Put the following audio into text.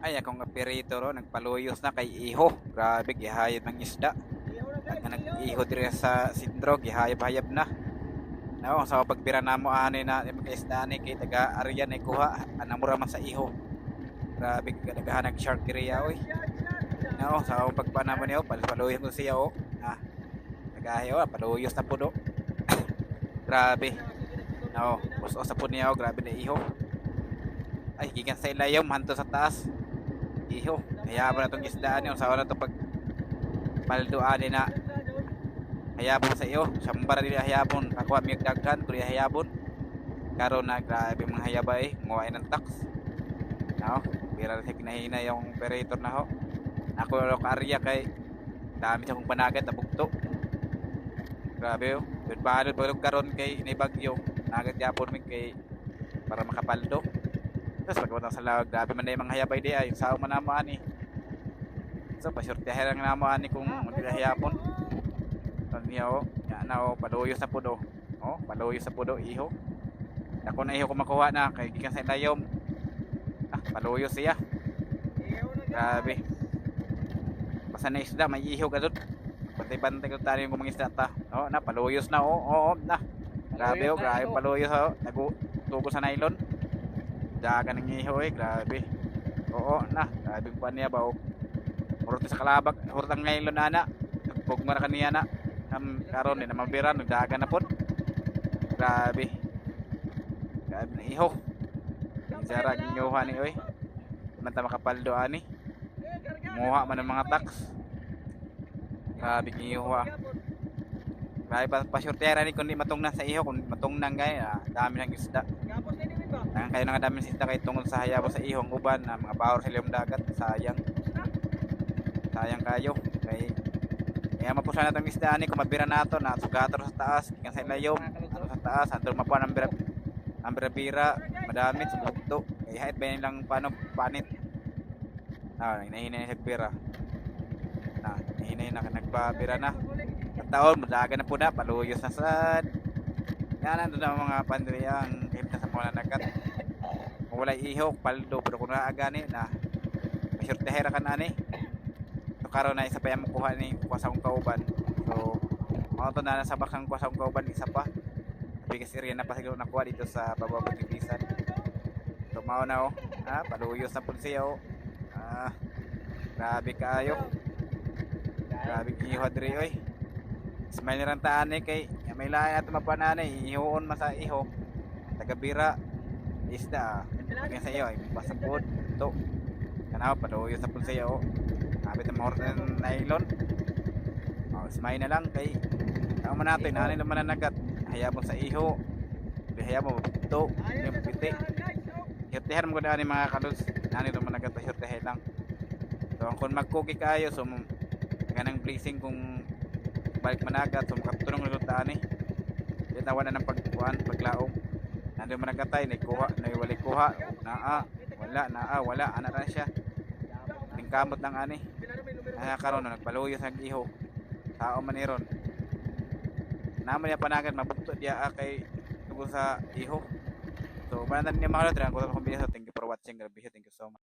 Ay akong operator nagpaluyos na kay iho. Grabe gihayab ng isda. Nga nag-iho diri sa sindro gihayab-hayab na. No, sa pagbira namo ani na mga isda ni kay taga area na kuha anamura man sa iho. Grabe kadaghan ng shark diri oy. No, sa pagpanamo niyo paluyos ko siya oh. Ah, nagahi paluyos na puno. Grabe. No, bus-os sa puno niya grabe na iho. Ay gikan sa ilayom hanto sa taas. Iho, hayabon na tong isdaan yun. Sa na to pag palduan na hayabon sa iyo. Sambara nila hayabon. Kakuha miyag daghan, tuloy hayabon. Karon na grabe mga hayabay. Muwain ng tax. No, pira na siya kinahina yung operator na ho. Ako lo karya kay dami sa kong panagat na bugto. Grabe yo. Balod balog karon kay inibagyo. Nagat yapon mi kay para makapaldo. Tapos pagkatapos sa lawag, grabe man na yung mga hayabay di ay, yung sao man namaan eh. So, pasyurtihan lang namaan eh kung hindi na hayapon. So, niya o, yan na o, paluyos na pudo. O, paluyos na pudo, iho. Ako na iho ko makuha na, kay gikan sa ilayom. Ah, paluyos siya. Grabe. Basta na isda, may iho ka doon. Bantay-bantay ko tayo yung mga isda ta. O, na, paluyos na o, na. Grabe o, grabe paluyos o. Tugo sa nylon. Dagan ng iho grabe. Oo na, grabe pa niya ba o. Murot sa kalabak, murot ang ngayon na. Nagpog mo na kaniya na. Karon na mabira, nagdagan na po. Grabe. Grabe na iho. Isara ginyoha ni oy. Manta makapaldo ani. Muha man ng mga tax. Grabe ginyoha. Grabe pa syurtera ni kundi matungnan sa iho, kundi matungnan gaya, dami ng isda. Ang kayo nga dami sita kay tungod sa hayabo sa ihong uban na mga bawor sa ilong dagat sayang kayo kay kaya mapusa na itong isda ni kung mabira nato na sugator sa taas ikan sa ilayom ano sa taas andun mapuan ang bira madami sa bugto kay hait ba nilang paano panit hinahinay sa bira hinahinay na nagbabira na sa taon madagan na po na paluyos na sad yan nandun na mga pandriyang kahit na sa mga nagat kung wala ihok paldo pero kung naagani na masyurtehera ka na ni so karon na isa pa yung makuha ni kuha sa kong kauban so mga to na nasa bakang kuha sa kong kauban isa pa bigas area na pa siguro nakuha dito sa bababang tipisan so mao na paluyos na po siya grabe kaayo grabe ihod rin oy smile rin taan kay may lahat natin mapananay ihoon masa iho tagabira isda lagyan sa iyo ay pasapod to kanaw paluyos na po sa iyo kapit na mahorot ng nylon smile na lang kay tao man natin nanay naman nanagat hayabon sa iho hayabon to yung piti hirtehan mo ko na mga kalos nanay naman nagat hirtehan lang so kung magkuki kayo so ganang blessing kung balik managat so makatulong na lutaan bitawan na ng paglaom nandun managatay naiwalay kuha wala anak na siya tingkamot ng ani karon na nagpaluyos ang iho tao man iron naman niya panagan mabukto diya kay tungkol sa iho so manan niya mga lotran ko thank you for watching. Thank you so much.